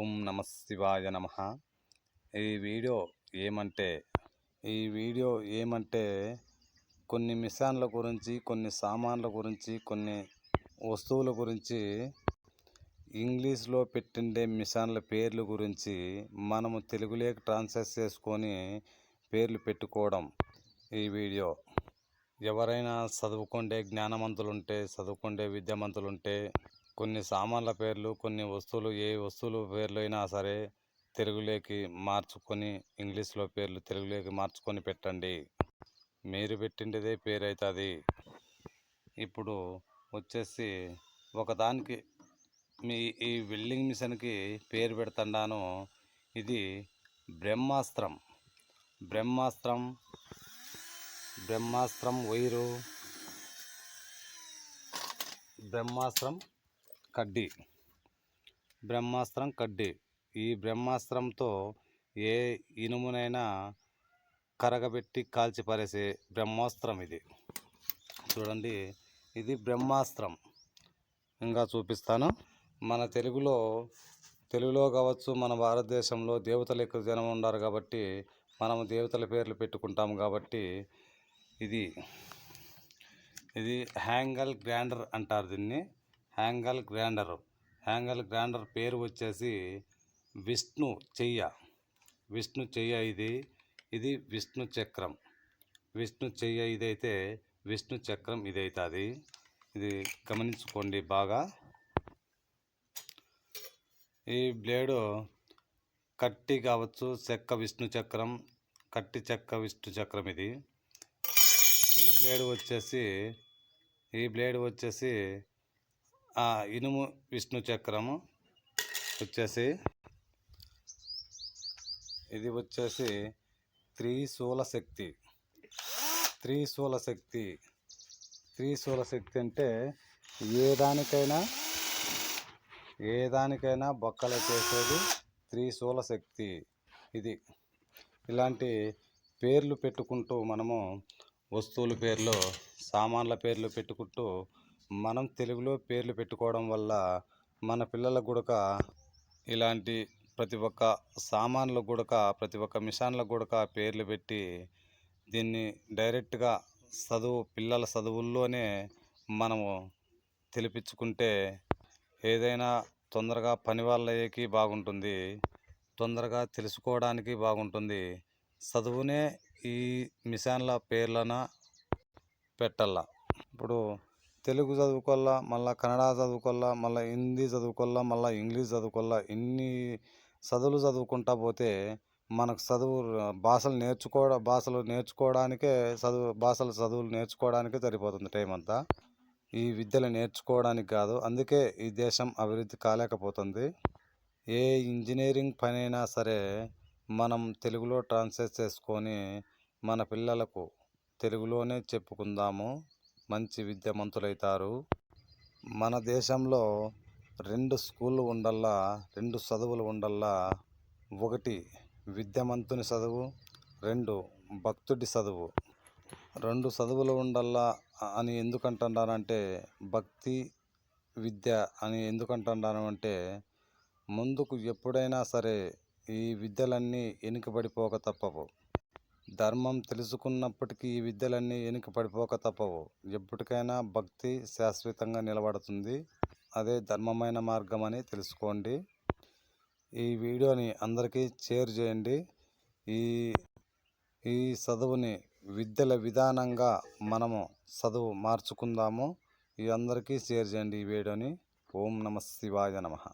ఓం నమ శివాయ నమ. ఈ వీడియో ఏమంటే కొన్ని మిషన్ల గురించి, కొన్ని సామాన్ల గురించి, కొన్ని వస్తువుల గురించి, ఇంగ్లీష్లో పెట్టిండే మిషన్ల పేర్ల గురించి మనము తెలుగులోకి ట్రాన్స్లేట్ చేసుకొని పేర్లు పెట్టుకోవడం ఈ వీడియో. ఎవరైనా చదువుకుండే జ్ఞానవంతులుంటే, చదువుకుండే విద్యావంతులుంటే కొన్ని సామాన్ల పేర్లు, కొన్ని వస్తువులు, ఏ వస్తువుల పేర్లు అయినా సరే తెలుగులోకి మార్చుకొని, ఇంగ్లీష్లో పేర్లు తెలుగులోకి మార్చుకొని పెట్టండి. మీరు పెట్టిండేదే పేరు అవుతుంది. ఇప్పుడు వచ్చేసి ఒకదానికి ఈ వెల్డింగ్ మిషన్కి పేరు పెడుతున్నాను. ఇది బ్రహ్మాస్త్రం. బ్రహ్మాస్త్రం వైరు, బ్రహ్మాస్త్రం కడ్డీ. ఈ బ్రహ్మాస్త్రంతో ఏ ఇనుమునైనా కరగబెట్టి కాల్చిపారేసే బ్రహ్మాస్త్రం ఇది. చూడండి, ఇది బ్రహ్మాస్త్రం. ఇంకా చూపిస్తాను. మన తెలుగులో కావచ్చు, మన భారతదేశంలో దేవతలు ఎక్కువ జనం ఉన్నారు కాబట్టి మనము దేవతల పేర్లు పెట్టుకుంటాము. కాబట్టి ఇది హ్యాంగల్ గ్రైండర్ అంటారు. దీన్ని హ్యాంగల్ గ్రైండర్ పేరు వచ్చేసి విష్ణు చెయ్య. ఇది విష్ణు చక్రం. ఇదైతే విష్ణు చక్రం ఇదైతుంది. ఇది గమనించుకోండి బాగా. ఈ బ్లేడు కట్టి కావచ్చు, చెక్క విష్ణు చక్రం, ఇది. ఈ బ్లేడ్ వచ్చేసి ఇనుము విష్ణు చక్రము వచ్చేసి, ఇది వచ్చేసి త్రిశూల శక్తి అంటే ఏదానికైనా బొక్కలు చేసేది త్రిశూల శక్తి. ఇది ఇలాంటి పేర్లు పెట్టుకుంటూ మనము వస్తువుల పేర్లు, సామాన్ల పేర్లు పెట్టుకుంటూ మనం తెలుగులో పేర్లు పెట్టుకోవడం వల్ల మన పిల్లలకు కూడా ఇలాంటి ప్రతి ఒక్క సామాన్లకు కూడా, ప్రతి ఒక్క మిషన్లకు కూడా పేర్లు పెట్టి దీన్ని డైరెక్ట్గా పిల్లల చదువుల్లోనే మనము తెలిపించుకుంటే ఏదైనా తొందరగా పని వాళ్ళకి బాగుంటుంది, తొందరగా తెలుసుకోవడానికి బాగుంటుంది. చదువునే ఈ మిషన్ల పేర్లన పెట్టాల. ఇప్పుడు తెలుగు చదువుకోవాలా, మళ్ళీ కన్నడ చదువుకోవాలా, మళ్ళీ హిందీ చదువుకోవాలా, మళ్ళీ ఇంగ్లీష్ చదువుకోవాలా. ఇన్ని చదువులు చదువుకుంటా పోతే మనకు భాషలు నేర్చుకోవడానికే చదువులు నేర్చుకోవడానికే సరిపోతుంది టైం అంతా. ఈ విద్యలు నేర్చుకోవడానికి కాదు. అందుకే ఈ దేశం అభివృద్ధి కాలేకపోతుంది. ఏ ఇంజనీరింగ్ పని అయినా సరే మనం తెలుగులో ట్రాన్స్లేట్ చేసుకొని మన పిల్లలకు తెలుగులోనే చెప్పుకుందాము. మంచి విద్యావంతులవుతారు. మన దేశంలో 2 స్కూళ్ళు ఉండల్లా, 2 చదువులు ఉండల్లా. 1 విద్యావంతుని చదువు, 2 భక్తుడి చదువు. 2 చదువులు ఉండల్లా అని ఎందుకంటున్నానంటే, భక్తి విద్య అని ఎందుకంటున్నానంటే, ముందుకు ఎప్పుడైనా సరే ఈ విద్యలన్నీ వెనుకబడిపోక తప్పవు. ధర్మం తెలుసుకున్నప్పటికీ ఈ విద్యలన్నీ వెనుకబడిపోక తప్పవు. ఎప్పటికైనా భక్తి శాశ్వతంగా నిలబడుతుంది. అదే ధర్మమైన మార్గం అని తెలుసుకోండి. ఈ వీడియోని అందరికీ షేర్ చేయండి. ఈ చదువుని విద్యల విధానంగా మనము చదువు మార్చుకుందాము. ఈ అందరికీ షేర్ చేయండి ఈ వీడియోని. ఓం నమ శివాయ నమః.